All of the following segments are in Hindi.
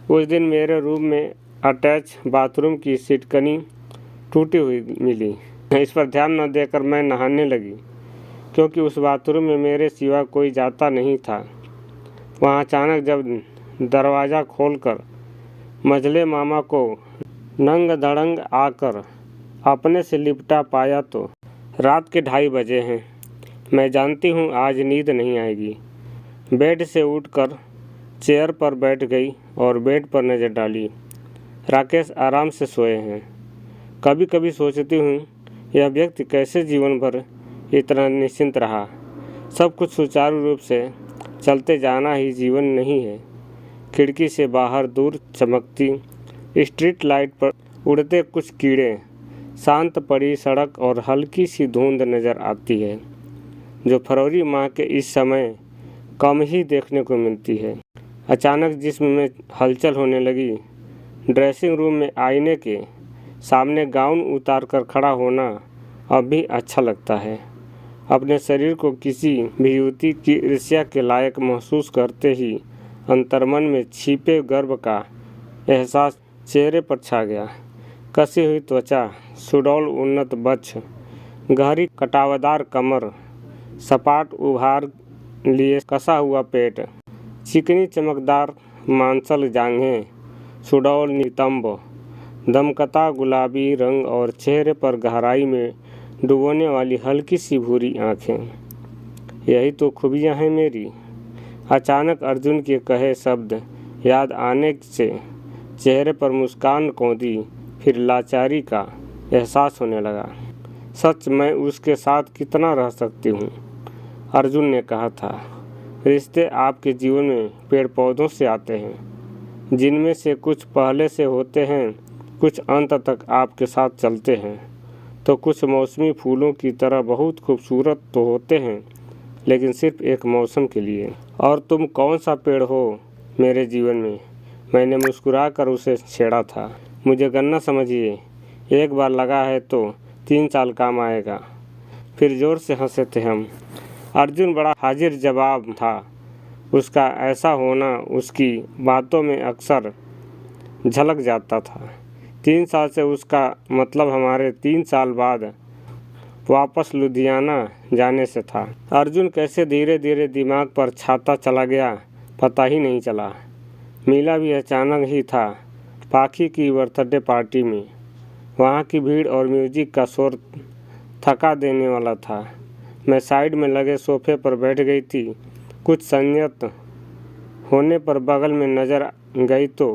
उस दिन मेरे रूम में अटैच बाथरूम की सिटकनी टूटी हुई मिली। इस पर ध्यान न देकर मैं नहाने लगी, क्योंकि उस बाथरूम में मेरे सिवा कोई जाता नहीं था। वहाँ अचानक जब दरवाज़ा खोलकर मझले मामा को नंग धड़ंग आकर अपने से लिपटा पाया तो रात के 2:30 बजे हैं। मैं जानती हूँ आज नींद नहीं आएगी। बेड से उठकर चेयर पर बैठ गई और बेड पर नज़र डाली। राकेश आराम से सोए हैं। कभी कभी सोचती हूँ यह व्यक्ति कैसे जीवन भर इतना निश्चिंत रहा। सब कुछ सुचारू रूप से चलते जाना ही जीवन नहीं है। खिड़की से बाहर दूर चमकती स्ट्रीट लाइट पर उड़ते कुछ कीड़े, शांत पड़ी सड़क और हल्की सी धुंध नज़र आती है, जो फरवरी माह के इस समय कम ही देखने को मिलती है। अचानक जिस्म में हलचल होने लगी। ड्रेसिंग रूम में आईने के सामने गाउन उतार कर खड़ा होना अब भी अच्छा लगता है। अपने शरीर को किसी भी युवती की ईर्ष्या के लायक महसूस करते ही अंतर्मन में छिपे गर्व का एहसास चेहरे पर छा गया। कसी हुई त्वचा, सुडौल उन्नत वक्ष, गहरी कटावदार कमर, सपाट उभार लिए कसा हुआ पेट, चिकनी चमकदार मांसल जांघें, सुडौल नितंब, दमकता गुलाबी रंग और चेहरे पर गहराई में डुबोने वाली हल्की सी भूरी आँखें। यही तो खूबियाँ हैं मेरी। अचानक अर्जुन के कहे शब्द याद आने से चेहरे पर मुस्कान कौंधी, फिर लाचारी का एहसास होने लगा। सच मैं उसके साथ कितना रह सकती हूँ। अर्जुन ने कहा था, रिश्ते आपके जीवन में पेड़ पौधों से आते हैं, जिनमें से कुछ पहले से होते हैं, कुछ अंत तक आपके साथ चलते हैं, तो कुछ मौसमी फूलों की तरह बहुत खूबसूरत तो होते हैं, लेकिन सिर्फ एक मौसम के लिए। और तुम कौन सा पेड़ हो मेरे जीवन में? मैंने मुस्कुरा कर उसे छेड़ा था। मुझे गन्ना समझिए, एक बार लगा है तो 3 साल काम आएगा। फिर जोर से हंसे थे हम। अर्जुन बड़ा हाजिर जवाब था। उसका ऐसा होना उसकी बातों में अक्सर झलक जाता था। 3 साल से उसका मतलब हमारे 3 साल बाद वापस लुधियाना जाने से था। अर्जुन कैसे धीरे धीरे दिमाग पर छाता चला गया पता ही नहीं चला। मिला भी अचानक ही था, पाखी की बर्थडे पार्टी में। वहाँ की भीड़ और म्यूजिक का शोर थका देने वाला था। मैं साइड में लगे सोफे पर बैठ गई थी। कुछ संयत होने पर बगल में नज़र गई तो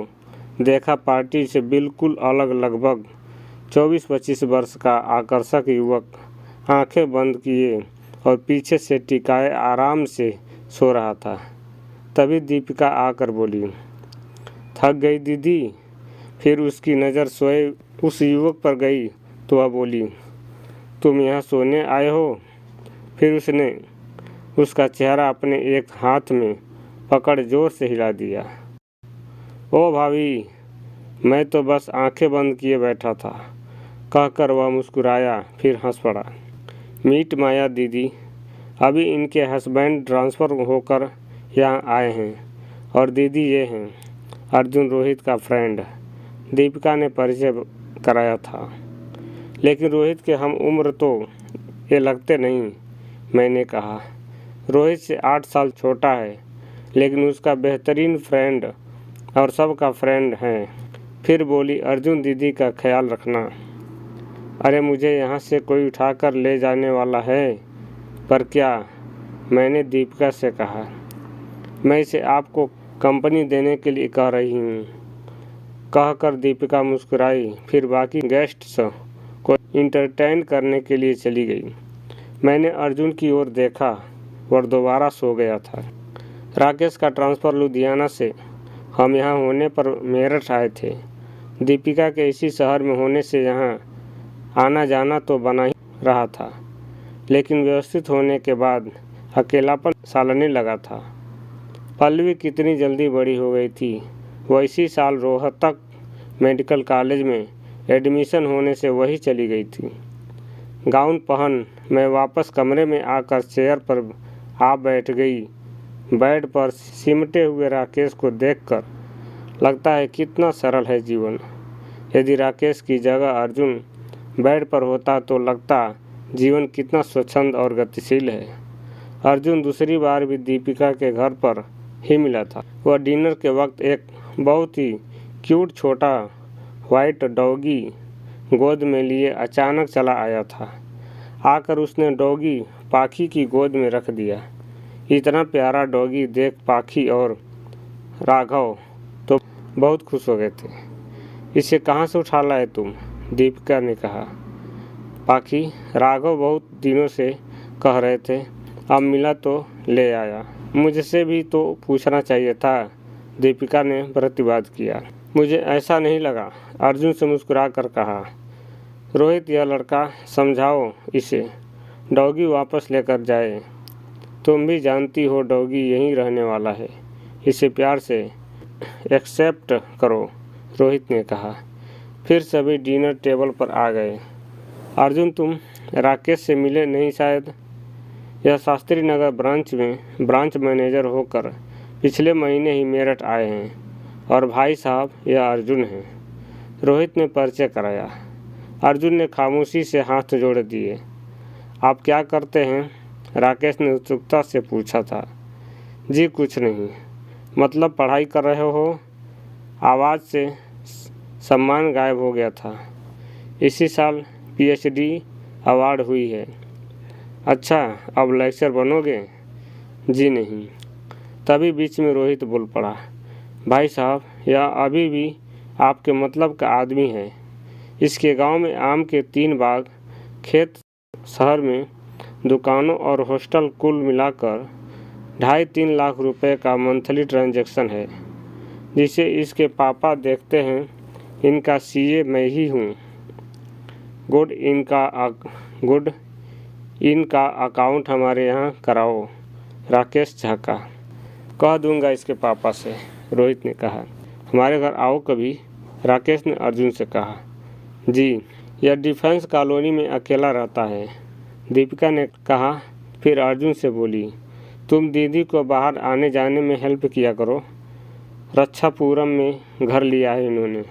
देखा पार्टी से बिल्कुल अलग लगभग 24-25 वर्ष का आकर्षक युवक आंखें बंद किए और पीछे से टिकाए आराम से सो रहा था। तभी दीपिका आकर बोली, थक गई दीदी? फिर उसकी नज़र सोए उस युवक पर गई तो वह बोली, तुम यहाँ सोने आए हो? फिर उसने उसका चेहरा अपने एक हाथ में पकड़ जोर से हिला दिया। ओ भाभी, मैं तो बस आंखें बंद किए बैठा था, कहकर वह मुस्कुराया, फिर हंस पड़ा। मीट माया दीदी, अभी इनके हस्बैंड ट्रांसफ़र होकर यहाँ आए हैं, और दीदी ये हैं अर्जुन, रोहित का फ्रेंड। दीपिका ने परिचय कराया था। लेकिन रोहित के हम उम्र तो ये लगते नहीं, मैंने कहा। रोहित से 8 साल छोटा है, लेकिन उसका बेहतरीन फ्रेंड और सबका फ्रेंड है। फिर बोली, अर्जुन दीदी का ख्याल रखना। अरे मुझे यहाँ से कोई उठाकर ले जाने वाला है। पर क्या? मैंने दीपिका से कहा। मैं इसे आपको कंपनी देने के लिए कह रही हूँ, कहकर दीपिका मुस्कुराई, फिर बाकी गेस्ट्स को इंटरटेन करने के लिए चली गई। मैंने अर्जुन की ओर देखा, वह दोबारा सो गया था। राकेश का ट्रांसफ़र लुधियाना से हम यहाँ होने पर मेरठ आए थे। दीपिका के इसी शहर में होने से यहाँ आना जाना तो बना ही रहा था, लेकिन व्यवस्थित होने के बाद अकेलापन सालने लगा था। पल्लवी कितनी जल्दी बड़ी हो गई थी। वह इसी साल रोहतक मेडिकल कॉलेज में एडमिशन होने से वही चली गई थी। गाउन पहन मैं वापस कमरे में आकर चेयर पर आ बैठ गई। बेड पर सिमटे हुए राकेश को देखकर लगता है कितना सरल है जीवन। यदि राकेश की जगह अर्जुन बेड पर होता तो लगता जीवन कितना स्वच्छंद और गतिशील है। अर्जुन दूसरी बार भी दीपिका के घर पर ही मिला था। वह डिनर के वक्त एक बहुत ही क्यूट छोटा वाइट डॉगी गोद में लिए अचानक चला आया था। आकर उसने डॉगी पाखी की गोद में रख दिया। इतना प्यारा डॉगी देख पाखी और राघव तो बहुत खुश हो गए थे। इसे कहाँ से उठा लाए तुम? दीपिका ने कहा। पाखी, राघव बहुत दिनों से कह रहे थे, अब मिला तो ले आया। मुझसे भी तो पूछना चाहिए था, दीपिका ने प्रतिवाद किया। मुझे ऐसा नहीं लगा, अर्जुन से मुस्कुरा कर कहा। रोहित, यह लड़का समझाओ इसे, डॉगी वापस लेकर जाए। तुम भी जानती हो डॉगी यहीं रहने वाला है, इसे प्यार से एक्सेप्ट करो, रोहित ने कहा। फिर सभी डिनर टेबल पर आ गए। अर्जुन, तुम राकेश से मिले नहीं शायद? यह शास्त्री नगर ब्रांच में ब्रांच मैनेजर होकर पिछले महीने ही मेरठ आए हैं और भाई साहब यह अर्जुन हैं, रोहित ने परिचय कराया। अर्जुन ने खामोशी से हाथ जोड़ दिए। आप क्या करते हैं? राकेश ने उत्सुकता से पूछा था। जी कुछ नहीं। मतलब पढ़ाई कर रहे हो? आवाज़ से सम्मान गायब हो गया था। इसी साल पीएचडी अवार्ड हुई है। अच्छा, अब लेक्चर बनोगे? जी नहीं। तभी बीच में रोहित बोल पड़ा। भाई साहब, यह अभी भी आपके मतलब का आदमी है। इसके गांव में आम के 3 बाग, खेत, शहर में दुकानों और हॉस्टल कुल मिलाकर 2.5-3 लाख रुपए का मंथली ट्रांजैक्शन है, जिसे इसके पापा देखते हैं। इनका सीए मैं ही हूँ। गुड, इनका अकाउंट हमारे यहाँ कराओ, राकेश झाका। कह दूंगा इसके पापा से, रोहित ने कहा। हमारे घर आओ कभी, राकेश ने अर्जुन से कहा। जी, यह डिफेंस कॉलोनी में अकेला रहता है, दीपिका ने कहा। फिर अर्जुन से बोली, तुम दीदी को बाहर आने जाने में हेल्प किया करो। रक्षापुरम में घर लिया है इन्होंने।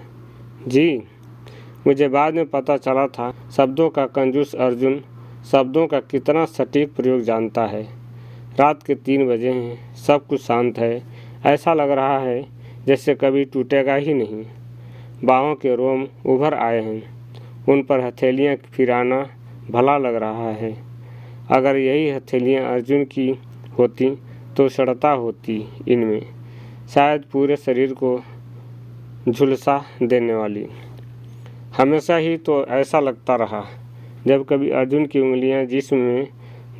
जी, मुझे बाद में पता चला था शब्दों का कंजूस अर्जुन शब्दों का कितना सटीक प्रयोग जानता है। रात के 3 बजे हैं, सब कुछ शांत है। ऐसा लग रहा है जैसे कभी टूटेगा ही नहीं। बाहों के रोम उभर आए हैं, उन पर हथेलियाँ फिराना भला लग रहा है। अगर यही हथेलियाँ अर्जुन की होती तो सड़ता होती इनमें, शायद पूरे शरीर को झुलसा देने वाली। हमेशा ही तो ऐसा लगता रहा। जब कभी अर्जुन की उंगलियां जिस्म में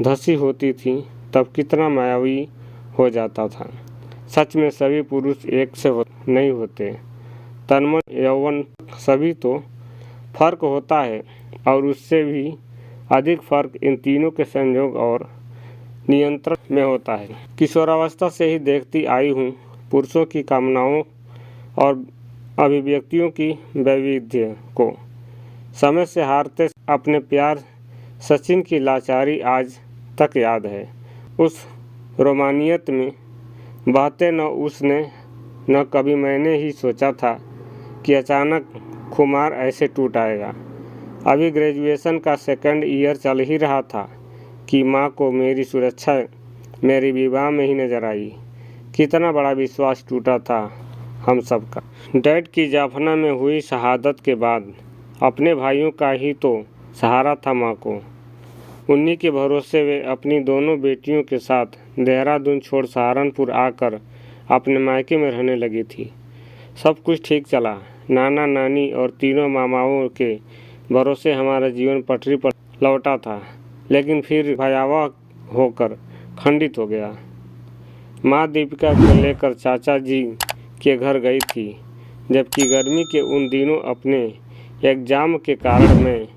धंसी होती थीं तब कितना मायावी हो जाता था। सच में सभी पुरुष एक से नहीं होते। तन्मन, यौवन सभी तो फर्क होता है, और उससे भी अधिक फर्क इन तीनों के संयोग और नियंत्रण में होता है। किशोरावस्था से ही देखती आई हूँ पुरुषों की कामनाओं और अभिव्यक्तियों की वैविध्य को। समय से हारते अपने प्यार सचिन की लाचारी आज तक याद है। उस रोमानियत में बहते न उसने न कभी मैंने ही सोचा था कि अचानक खुमार ऐसे टूट आएगा। अभी ग्रेजुएशन का 2nd ईयर चल ही रहा था कि माँ को मेरी सुरक्षा मेरी विवाह में ही नजर आई। कितना बड़ा विश्वास टूटा था हम सबका। डैड की जाफना में हुई शहादत के बाद अपने भाइयों का ही तो सहारा था माँ को। उन्हीं के भरोसे वे अपनी दोनों बेटियों के साथ देहरादून छोड़ सहारनपुर आकर अपने मायके में रहने लगी थी। सब कुछ ठीक चला। नाना नानी और तीनों मामाओं के भरोसे हमारा जीवन पटरी पर लौटा था, लेकिन फिर भयावह होकर खंडित हो गया। माँ दीपिका को लेकर चाचा जी के घर गई थी, जबकि गर्मी के उन दिनों अपने एग्जाम के कारण मैं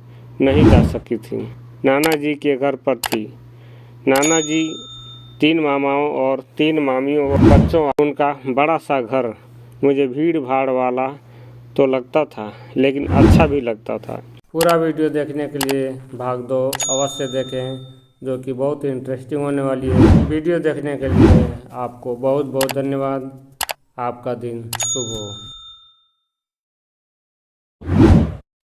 नहीं जा सकी थी। नाना जी के घर पर थी। नाना जी 3 मामाओं और 3 मामियों और बच्चों, उनका बड़ा सा घर मुझे भीड़ भाड़ वाला तो लगता था, लेकिन अच्छा भी लगता था। पूरा वीडियो देखने के लिए भाग 2 अवश्य देखें, जो कि बहुत ही इंटरेस्टिंग होने वाली है। वीडियो देखने के लिए आपको बहुत बहुत धन्यवाद। आपका दिन शुभ हो।